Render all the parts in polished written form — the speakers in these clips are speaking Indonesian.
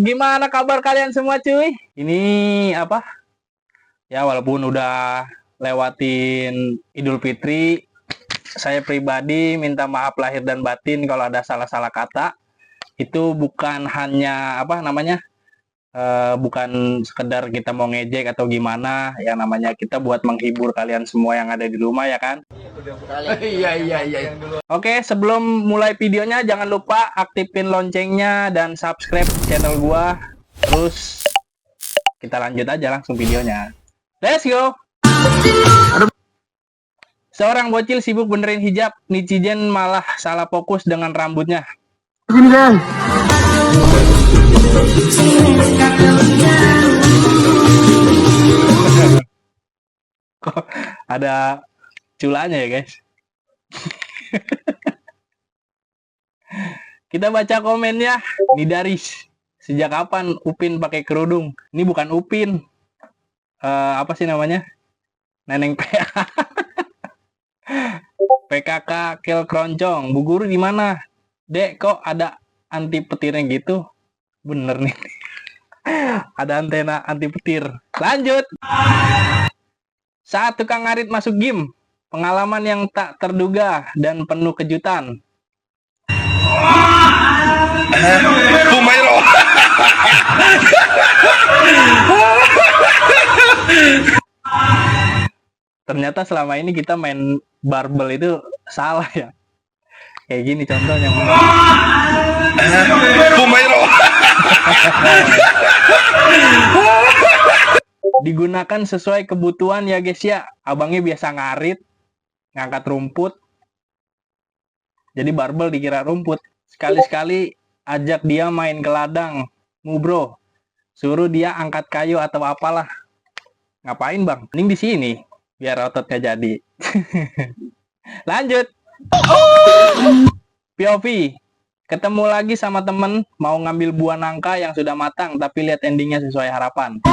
Gimana kabar kalian semua cuy? Ini apa? Ya walaupun udah lewatin Idul Fitri, saya pribadi minta maaf lahir dan batin kalau ada salah-salah kata. Itu bukan hanya apa namanya? Bukan sekedar kita mau ngejek atau gimana, yang namanya kita buat menghibur kalian semua yang ada di rumah ya kan. Iya. Oke, sebelum mulai videonya jangan lupa aktifin loncengnya dan subscribe channel gua. Terus kita lanjut aja langsung videonya. Let's go. Seorang bocil sibuk benerin hijab, netizen malah salah fokus dengan rambutnya. Gini guys. Kok ada culanya ya guys. Kita baca komennya. Nidaris, sejak kapan Upin pakai kerudung? Ini bukan Upin, apa sih namanya, Neneng PA. PKK Kel Keroncong, Bu Guru di mana? Dek, kok ada anti petirnya gitu? Bener nih. Ada antena anti petir. Lanjut. Saat tukang ngarit masuk game, pengalaman yang tak terduga dan penuh kejutan. Ternyata selama ini kita main barbel itu salah ya. Kayak gini contohnya. Digunakan sesuai kebutuhan ya guys ya. Abangnya biasa ngarit, ngangkat rumput, jadi barbel dikira rumput. Sekali-sekali ajak dia main ke ladang, bro. Suruh dia angkat kayu atau apalah. Ngapain bang? Mending di sini biar ototnya jadi. Lanjut. POV. Ketemu lagi sama temen mau ngambil buah nangka yang sudah matang, tapi lihat endingnya sesuai harapan.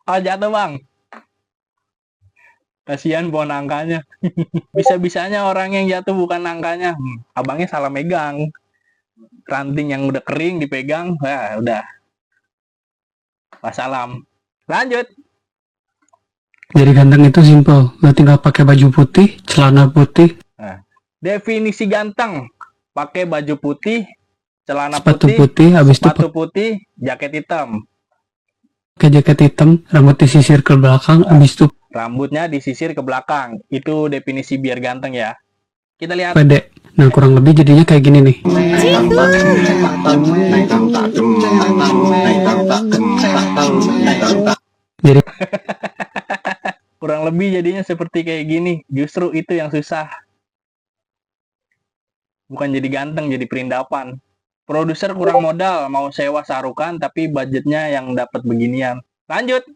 Oh jatuh bang. Kasihan buah nangkanya. Bisa-bisanya orang yang jatuh bukan nangkanya. Abangnya salah megang. Ranting yang udah kering dipegang, wah udah. Wassalam. Lanjut. Jadi ganteng itu simple, lo tinggal pakai baju putih, celana putih. Nah, definisi ganteng, pakai baju putih, celana sepatu putih, habis sepatu itu putih, jaket hitam. pakai jaket hitam, rambut disisir ke belakang, habis itu Rambutnya disisir ke belakang. Itu definisi biar ganteng ya. Kita lihat. pede. Nah kurang lebih jadinya kayak gini nih. Jadi Kurang lebih jadinya seperti kayak gini. Justru itu yang susah. Bukan jadi ganteng, jadi perindapan. Produser kurang modal, mau sewa sarukan, tapi budgetnya yang dapat beginian. Lanjut.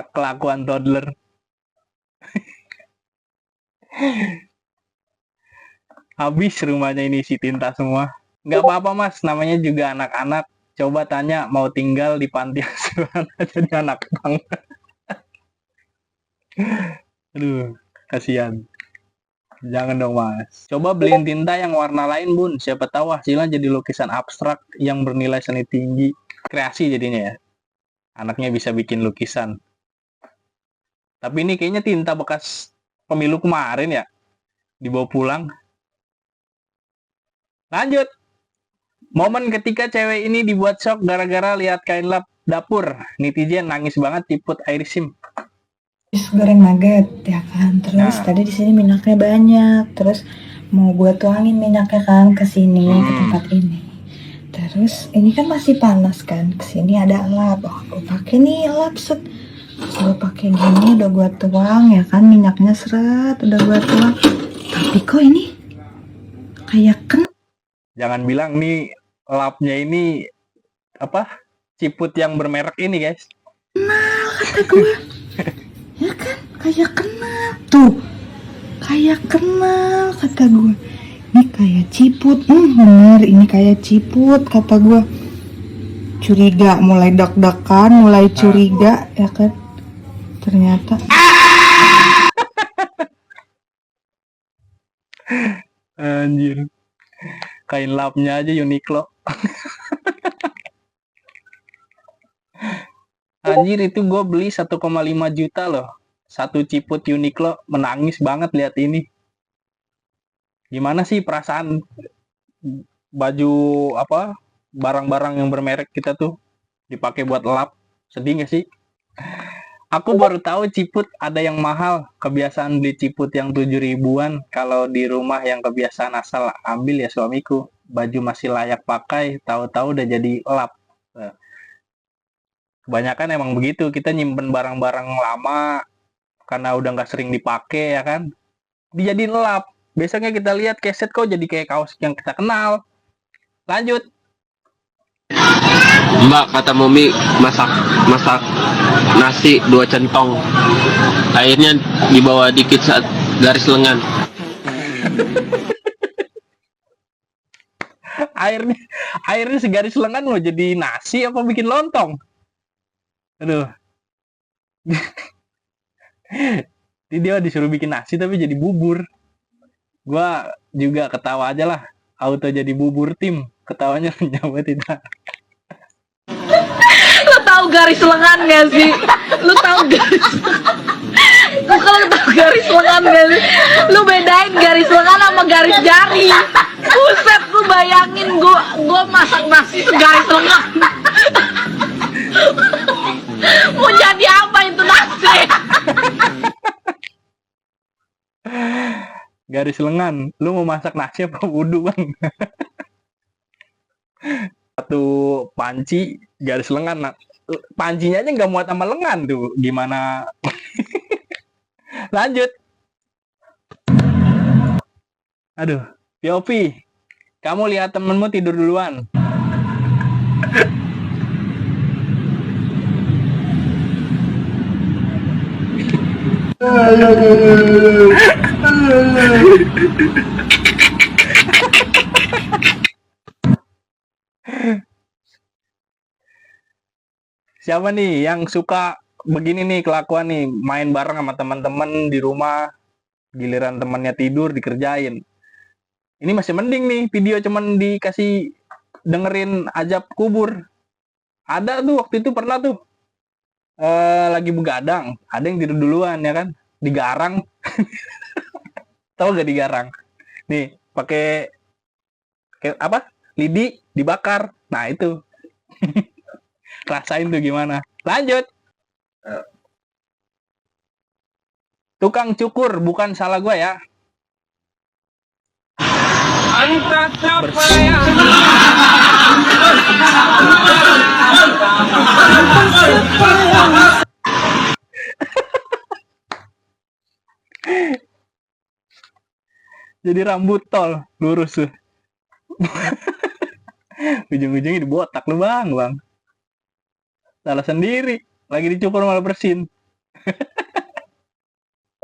Kelakuan toddler. Habis rumahnya ini isi tinta semua. Nggak apa-apa mas, namanya juga anak-anak. Coba tanya mau tinggal di panti asuhan jadi anak bang. Aduh, kasihan. Jangan dong mas. Coba beliin tinta yang warna lain bun. Siapa tahu hasilnya jadi lukisan abstrak yang bernilai seni tinggi. Kreasi jadinya ya. Anaknya bisa bikin lukisan. Tapi ini kayaknya tinta bekas pemilu kemarin ya. Dibawa pulang. Lanjut. Momen ketika cewek ini dibuat shock gara-gara lihat kain lap dapur. Netizen nangis banget tiput air sim. Goreng nugget ya kan. Terus tadi di sini minyaknya banyak. Terus mau gue tuangin minyaknya kan ke sini ke tempat ini. Terus ini kan masih panas kan. Kesini ada lap. Oh, gue pakai nih lap set. Gue pakai gini udah gue tuang ya kan minyaknya seret udah gue tuang. Tapi kok ini kayak kena. Jangan bilang nih lapnya ini apa? Ciput yang bermerek ini guys. Kenal kata gue. Ya kan kayak kenal tuh. Kayak kenal kata gue. Ini kayak ciput, bener ini kayak ciput kata gue. Curiga, mulai deg-degan, mulai curiga ya kan. Ternyata Anjir. Kain lapnya aja Uniqlo. Anjir, itu gue beli 1,5 juta loh. Satu ciput Uniqlo, menangis banget lihat ini. Gimana sih perasaan baju apa barang-barang yang bermerek kita tuh dipakai buat lap? Sedih gak sih? Aku baru tahu ciput ada yang mahal. Kebiasaan beli ciput yang 7 ribuan. Kalau di rumah yang kebiasaan asal ambil ya suamiku. Baju masih layak pakai, tahu-tahu udah jadi lap. Kebanyakan emang begitu, kita nyimpen barang-barang lama karena udah nggak sering dipakai ya kan, dijadiin lap. Besoknya kita lihat keset kok jadi kayak kaos yang kita kenal. Lanjut. Mbak, kata Mami masak nasi 2 centong. Airnya dibawa dikit saat garis lengan. airnya segaris lengan mau jadi nasi apa bikin lontong? Aduh. Jadi dia disuruh bikin nasi tapi jadi bubur. Gua juga ketawa aja lah. Auto jadi bubur tim. Ketawanya nyawa tidak. Lu tahu garis lengan gak sih? Lu tahu garis Lu tahu garis lengan gak sih? Lu bedain garis lengan sama garis jari. Buset, lu bayangin gua masak nasi itu garis lengan. Mau jadi apa itu nasi? Garis lengan. Lu mau masak nasi apa wudhu bang? Satu panci garis lengan. Nah, pancinya aja nggak muat sama lengan tuh. Gimana? Lanjut. Aduh, Yopi, kamu lihat temenmu tidur duluan. Siapa nih yang suka begini nih kelakuan nih, main bareng sama teman-teman di rumah, giliran temannya tidur dikerjain. Ini masih mending nih video cuman dikasih dengerin azab kubur. Ada tuh waktu itu pernah tuh lagi begadang, ada yang tidur duluan ya kan, digarang. Tahu gak digarang? Nih pakai apa? Lidi dibakar. Nah itu. Rasain tuh gimana. Lanjut. Tukang cukur bukan salah gue ya. Jadi rambut tol lurus tuh. Ujung-ujungnya dibotak lu bang. Salah sendiri, lagi dicukur malah bersin.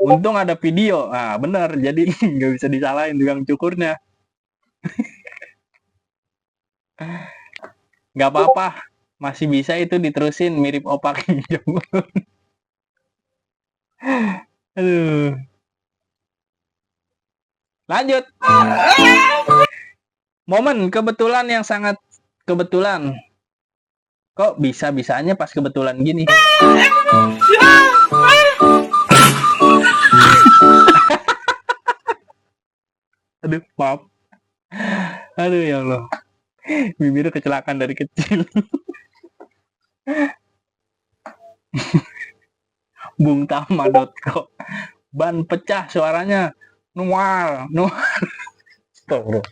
Untung ada video. Nah bener, jadi nggak bisa disalahin tukang cukurnya. Nggak apa-apa, masih bisa itu diterusin mirip Opa Kim Jong Un. Aduh. Lanjut. Momen kebetulan yang sangat kebetulan. Kok bisa-bisanya pas kebetulan gini? Aduh, maaf. Aduh ya Allah. Bibirnya kecelakaan dari kecil. Bungtama.co. Ban pecah suaranya. Nual. Stop,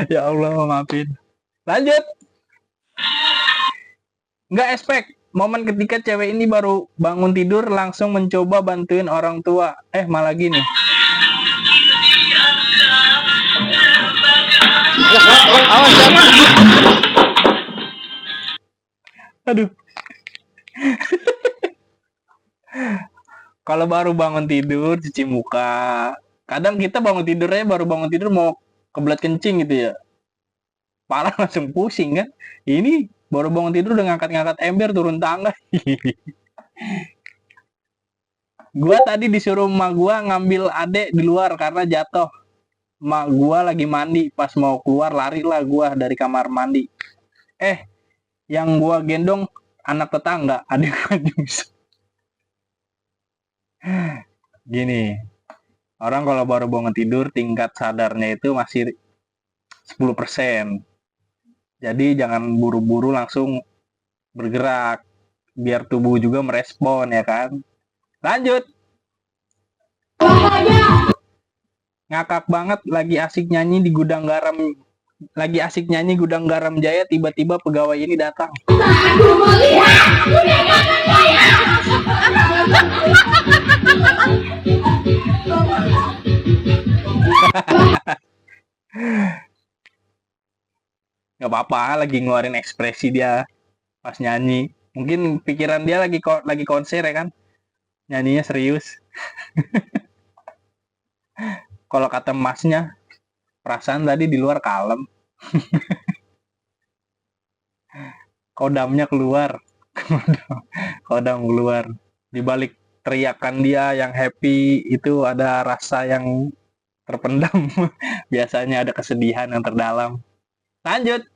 ya Allah, maafin. Lanjut. Nggak expect. Momen ketika cewek ini baru bangun tidur langsung mencoba bantuin orang tua. Malah gini. Aduh. Kalau baru bangun tidur cuci muka. Kadang kita bangun tidurnya baru bangun tidur mau kebelet kencing gitu ya. Parah, langsung pusing kan. Ini baru bangun tidur udah ngangkat-ngangkat ember turun tangga. Gua tadi disuruh emak gua ngambil adek di luar karena jatuh. Emak gua lagi mandi, pas mau keluar larilah gua dari kamar mandi. Yang gua gendong anak tetangga, adik gua nyusul. Gini, orang kalau baru bangun tidur tingkat sadarnya itu masih 10%. Jadi jangan buru-buru langsung bergerak, biar tubuh juga merespon ya kan. Lanjut. Ngakak banget lagi asik nyanyi di gudang garam. Lagi asik nyanyi gudang garam Jaya, tiba-tiba pegawai ini datang. Gak apa-apa, lagi ngeluarin ekspresi dia pas nyanyi. Mungkin pikiran dia lagi konser ya kan. Nyanyinya serius. Kalau kata masnya, perasaan tadi di luar kalem. Kodamnya keluar. Kodam keluar. Di balik teriakan dia yang happy itu ada rasa yang terpendam. Biasanya ada kesedihan yang terdalam. Lanjut.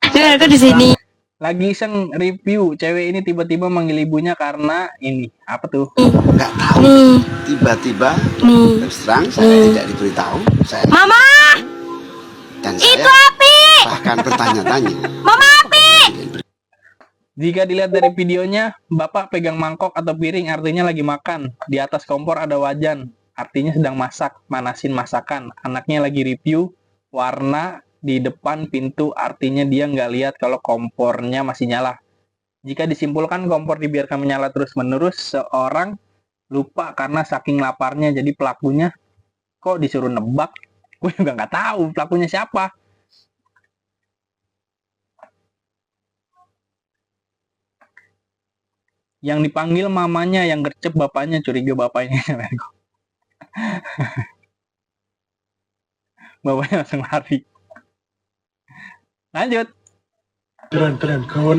Aku di sini. Lagi iseng review, cewek ini tiba-tiba manggil ibunya karena ini apa tuh? Nggak tahu. Tiba-tiba terus terang saya tidak diberitahu. Saya Mama, dan itu saya api. bahkan bertanya-tanya. Mama api. Jika dilihat dari videonya, bapak pegang mangkok atau piring artinya lagi makan. Di atas kompor ada wajan, artinya sedang masak, manasin masakan. Anaknya lagi review, warna di depan pintu artinya dia nggak lihat kalau kompornya masih nyala. Jika disimpulkan kompor dibiarkan menyala terus-menerus, seorang lupa karena saking laparnya. Jadi pelakunya kok disuruh nebak? Gue juga nggak tahu pelakunya siapa. Yang dipanggil mamanya, yang gercep bapaknya, curiga bapaknya. Bapaknya langsung lari. Lanjut. Keren kawan.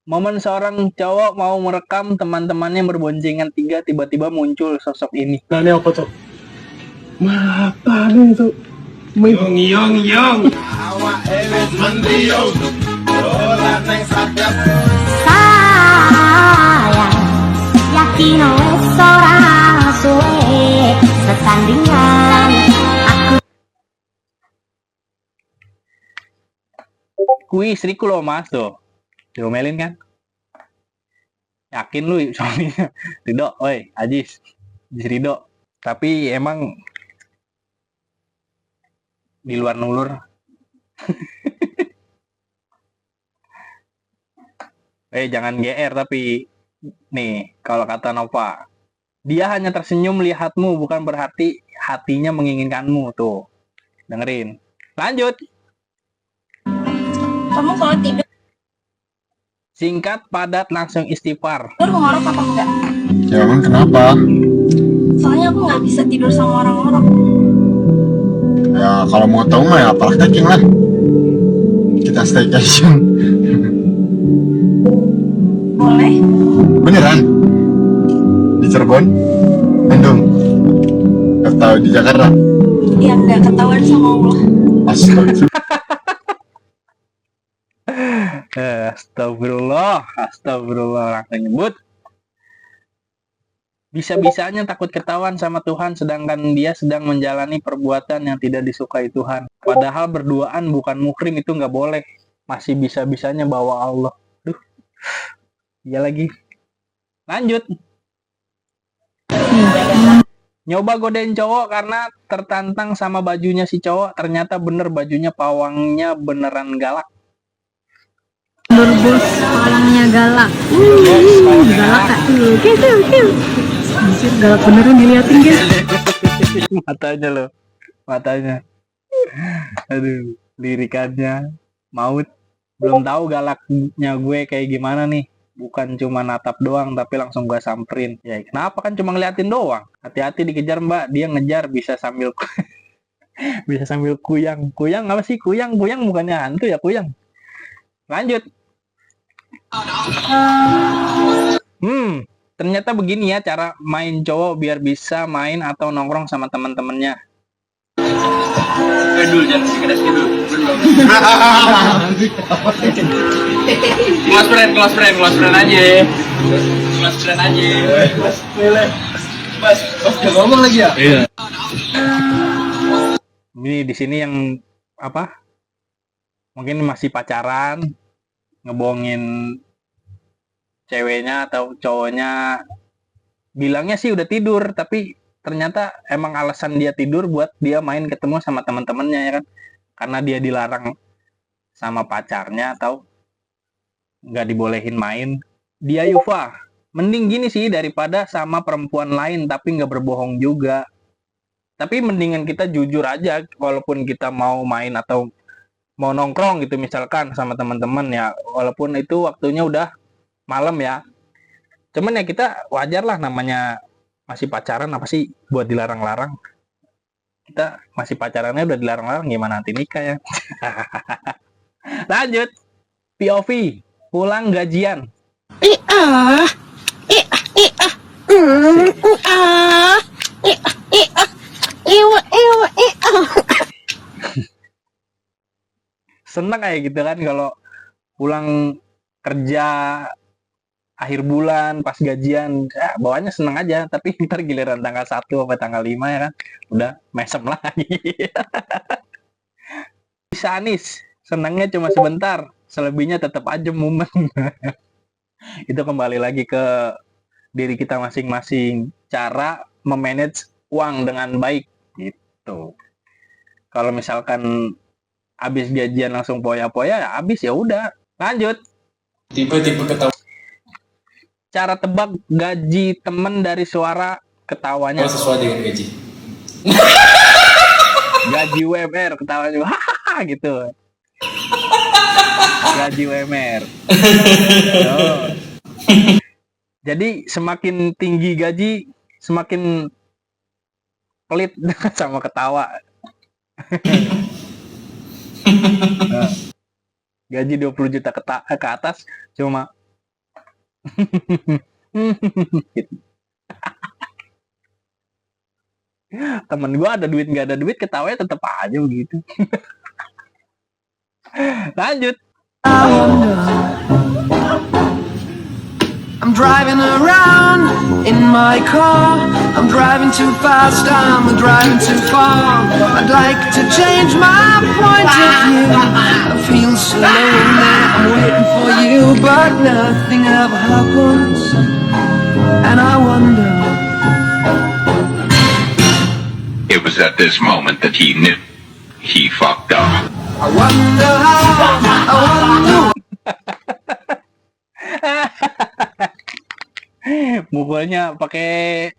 Momen seorang cowok mau merekam teman-temannya berboncengan 3, tiba-tiba muncul sosok ini. Nah ini apa tuh? Mata nih tuh. Yong. Sayang, yakin wes ora suwe setandingan. Kui istriku loh mas tuh. Diomelin kan? Yakin lu suaminya? Ridho, oi, Ajis. Ridho. Tapi emang di luar nulur. Jangan GR tapi nih kalau kata Nova, dia hanya tersenyum melihatmu bukan berarti hatinya menginginkanmu tuh. Dengerin. Lanjut. Kamu kalau tidur Singkat, padat, langsung istighfar. ngorok apa enggak? Ya emang kenapa? Soalnya aku nggak bisa tidur sama orang ngorok. Ya kalau mau tahu mah ya praktekin lah. Kita staycation. Boleh. Beneran? Di Cirebon? Bandung? Atau di Jakarta? Ya nggak ketahuan sama Allah. Astaga. Astagfirullah langsung nyebut. Bisa-bisanya takut ketahuan sama Tuhan sedangkan dia sedang menjalani perbuatan yang tidak disukai Tuhan. Padahal berduaan bukan muhrim itu nggak boleh. Masih bisa-bisanya bawa Allah. Duh. Iya lagi. Lanjut. Nyoba godain cowok karena tertantang sama bajunya si cowok. Ternyata bener bajunya pawangnya beneran galak. Berbos palangnya galak. Galak kak tuh. Anjir, galak beneran diliatin guys. Matanya loh. Matanya. Aduh, lirikannya maut. Belum tahu galaknya gue kayak gimana nih. Bukan cuma natap doang tapi langsung gue samperin. Ya kenapa kan cuma ngeliatin doang. Hati-hati dikejar mbak. Dia ngejar bisa sambil Bisa sambil kuyang. Kuyang apa sih? Kuyang bukannya hantu ya, kuyang. Lanjut. Ternyata begini ya cara main cowok biar bisa main atau nongkrong sama teman-temannya. Dulu jangan sekedar dulu. Close friend aja. Close friend aja. Mas, ngomong lagi ya? Iya. Ini di sini yang apa? Mungkin masih pacaran, ngebohongin ceweknya atau cowoknya, bilangnya sih udah tidur, tapi ternyata emang alasan dia tidur buat dia main ketemu sama teman-temannya ya kan, karena dia dilarang sama pacarnya atau nggak dibolehin main. Dia Yufa, mending gini sih daripada sama perempuan lain tapi nggak berbohong juga. Tapi mendingan kita jujur aja, walaupun kita mau main atau mau nongkrong gitu misalkan sama teman-teman ya, walaupun itu waktunya udah malam ya. Cuman ya kita wajar lah, namanya masih pacaran, apa sih buat dilarang-larang. Kita masih pacarannya udah dilarang-larang, gimana nanti nikah ya. Lanjut. POV, pulang gajian. Seneng kayak gitu kan kalau pulang kerja akhir bulan pas gajian, ya, bawaannya seneng aja. Tapi ntar giliran tanggal 1 sampai tanggal 5 ya kan, udah mesem lagi. Bisa Anis, senangnya cuma sebentar, selebihnya tetap aja mumet. Itu kembali lagi ke diri kita masing-masing, cara memanage uang dengan baik gitu. Kalau misalkan habis gajian langsung poya-poya, ya habis ya udah. Lanjut. Tipe ketawa. Cara tebak gaji temen dari suara ketawanya. Sesuai dengan gaji. Gaji UMR ketawanya hahaha gitu. Gaji UMR. Oh. Jadi semakin tinggi gaji, semakin pelit sama ketawa. Gaji 20 juta ke atas cuma gitu. Temen gue ada duit nggak ada duit, ketawanya tetap aja begitu. Lanjut. I'm driving around in my car. I'm driving too fast, I'm driving too far. I'd like to change my point of view. I feel so lonely, I'm waiting for you, but nothing ever happens. And I wonder. It was at this moment that he knew he fucked up. I wonder how, I wonder. Mukulnya pakai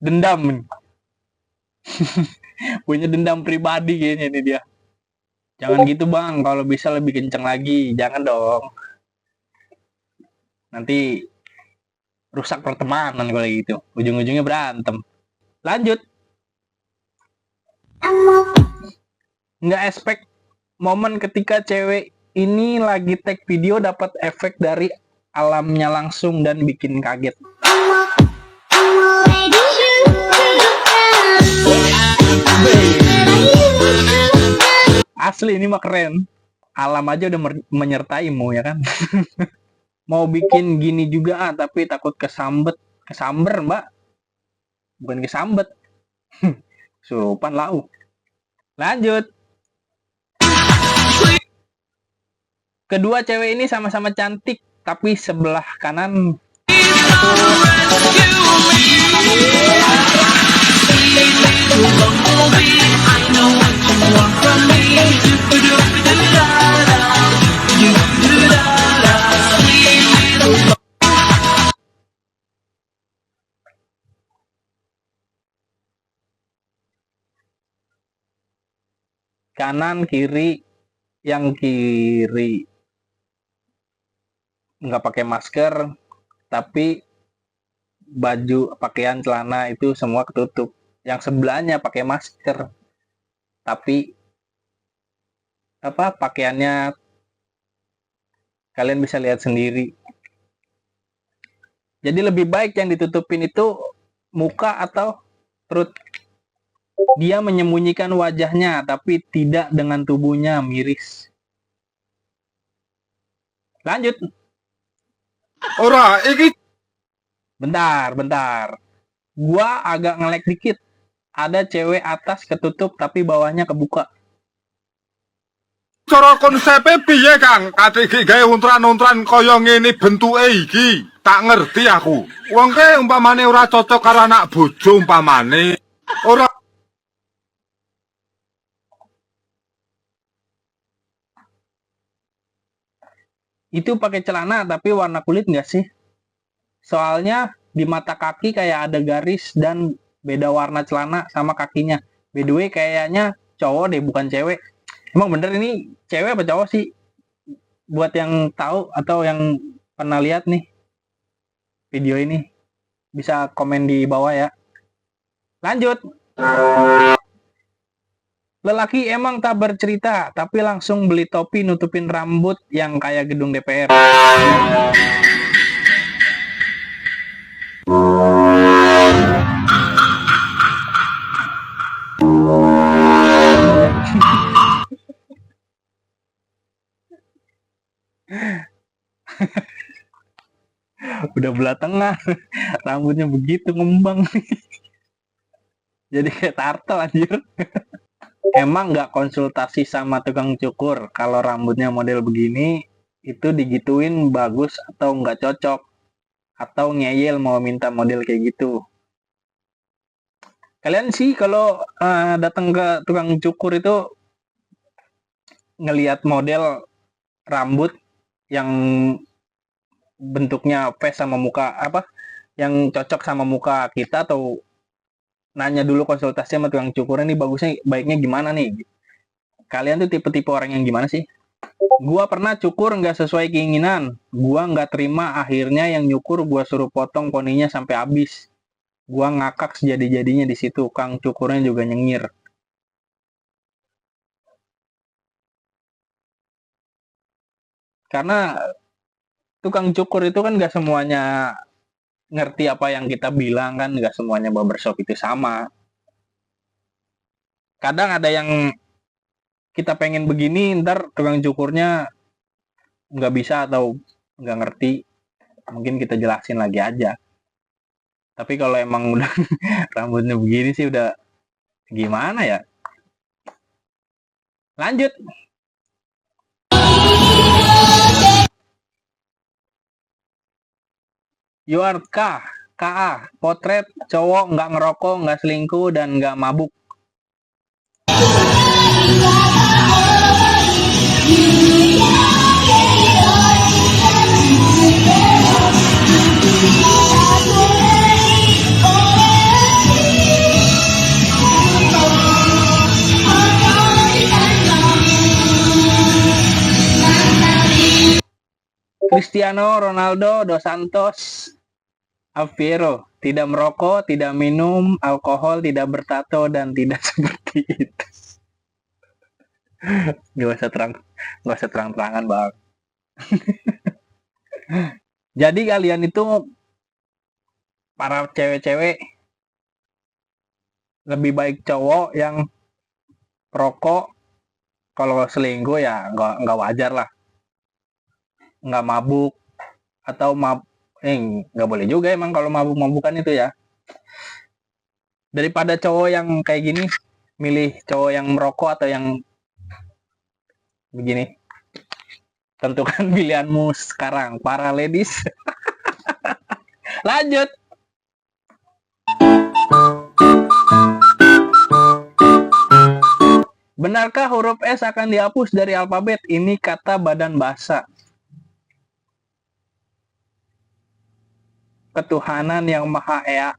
dendam. Punya dendam pribadi kayaknya ini dia. Jangan gitu bang, kalau bisa lebih kenceng lagi. Jangan dong, nanti rusak pertemanan kalau gitu, ujung-ujungnya berantem. Lanjut. Nggak expect momen ketika cewek ini lagi tag video dapat efek dari alamnya langsung dan bikin kaget. Asli ini mah keren. Alam aja udah menyertaimu ya kan. Mau bikin gini juga tapi takut kesamber mbak. Bukan kesambet. Surupan lau. Lanjut. Kedua cewek ini sama-sama cantik, tapi sebelah kanan kanan kiri. Yang kiri nggak pakai masker, tapi baju, pakaian, celana itu semua ketutup. Yang sebelahnya pakai masker. tapi pakaiannya kalian bisa lihat sendiri. Jadi lebih baik yang ditutupin itu muka atau perut. Dia menyembunyikan wajahnya tapi tidak dengan tubuhnya, miris. Lanjut. Ora, iki Bentar. Gua agak nge-lag dikit. Ada cewek atas ketutup tapi bawahnya kebuka. cara konsepe piye, Kang? Kate iki gawe untran-untran kaya ngene bentuke iki. Tak ngerti aku. Wong ke umpamane ora cocok karo anak bojo umpamane. Ora Itu pakai celana tapi warna kulit nggak sih? Soalnya di mata kaki kayak ada garis dan beda warna celana sama kakinya. By the way, kayaknya cowok deh, bukan cewek. Emang bener ini cewek apa cowok sih? Buat yang tahu atau yang pernah lihat nih video ini, bisa komen di bawah ya. Lanjut. Lelaki emang tak bercerita, tapi langsung beli topi nutupin rambut yang kayak gedung DPR. Udah belah tengah, rambutnya begitu ngembang. Jadi kayak turtle anjir. Emang nggak konsultasi sama tukang cukur kalau rambutnya model begini, itu digituin bagus atau nggak cocok, atau ngeyel mau minta model kayak gitu. Kalian sih kalau datang ke tukang cukur itu ngelihat model rambut yang bentuknya face sama muka yang cocok sama muka kita, atau nanya dulu konsultasi sama tukang cukur, ini bagusnya baiknya gimana nih? Kalian tuh tipe-tipe orang yang gimana sih? Gua pernah cukur nggak sesuai keinginan, gua nggak terima, akhirnya yang nyukur gua suruh potong poninya sampai habis. Gua ngakak sejadi-jadinya di situ, kang cukurnya juga nyengir. Karena tukang cukur itu kan nggak semuanya ngerti apa yang kita bilang, kan nggak semuanya barbershop itu sama. Kadang ada yang kita pengen begini, ntar tukang cukurnya nggak bisa atau nggak ngerti, mungkin kita jelasin lagi aja. Tapi kalau emang udah rambutnya begini sih udah gimana ya. Lanjut. Yuarka, KA, potret cowok nggak ngerokok, nggak selingkuh, dan nggak mabuk. Cristiano Ronaldo dos Santos Aveiro tidak merokok, tidak minum alkohol, tidak bertato, dan tidak seperti itu. Gak usah terang-terangan bang. Jadi kalian itu para cewek-cewek lebih baik cowok yang perokok. Kalau selingkuh ya nggak wajar lah. Nggak mabuk atau nggak boleh juga emang kalau mabuk-mabukan itu ya. Daripada cowok yang kayak gini, milih cowok yang merokok atau yang begini. Tentukan pilihanmu sekarang, para ladies. Lanjut. Benarkah huruf S akan dihapus dari alfabet? Ini kata Badan Bahasa. Ketuhanan yang Maha Ea.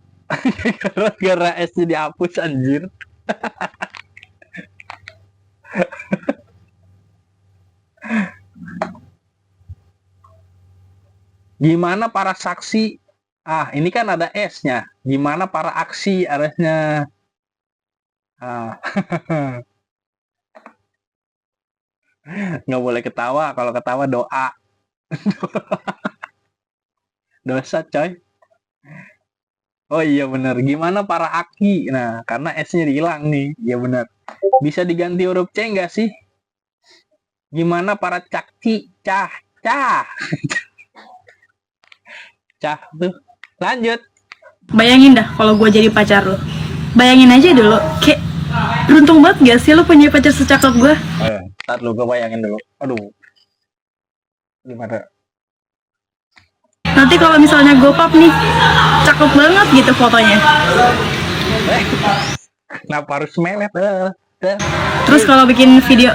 Gara-gara S-nya dihapus anjir. Gimana para saksi? Ini kan ada S-nya. Gimana para aksi harusnya? Nggak boleh ketawa, kalau ketawa doa. Dosa coy. Oh iya bener, gimana para aki? Nah, karena S-nya hilang nih. Iya bener. Bisa diganti huruf C nggak sih? Gimana para cakci? Cah. Cah tuh. Lanjut. Bayangin dah kalau gue jadi pacar lo. Bayangin aja dulu, kayak beruntung banget gak sih lo punya pacar secakep gue? Ntar lu gue bayangin dulu. Aduh. Gimana? Nanti kalau misalnya gue pap nih, cakep banget gitu fotonya. Kenapa harus melet? Terus kalau bikin video,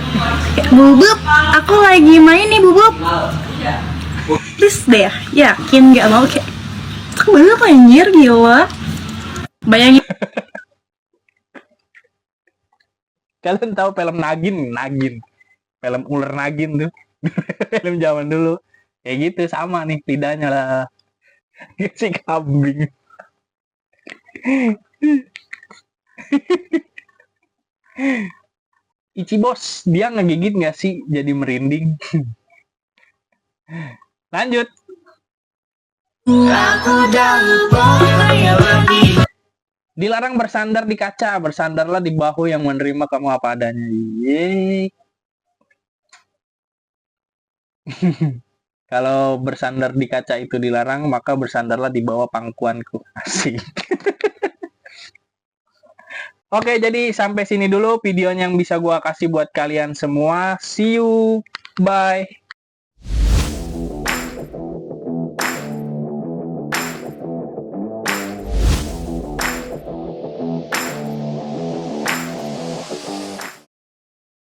kayak, Bubub, aku lagi main nih Bubub. Please deh, yakin gak mau kayak cakep banget anjir, gila. Bayangin. Kalian tahu film Nagin? Film ular Nagin tuh. Film zaman dulu. Kayak gitu sama nih lidahnya lah. Si kambing. Ichi bos, dia ngegigit nggak sih jadi merinding? Lanjut. Dilarang bersandar di kaca, bersandarlah di bahu yang menerima kamu apa adanya. Yeay. Kalau bersandar di kaca itu dilarang, maka bersandarlah di bawah pangkuanku. Asik. Oke, jadi sampai sini dulu videonya yang bisa gua kasih buat kalian semua. See you. Bye.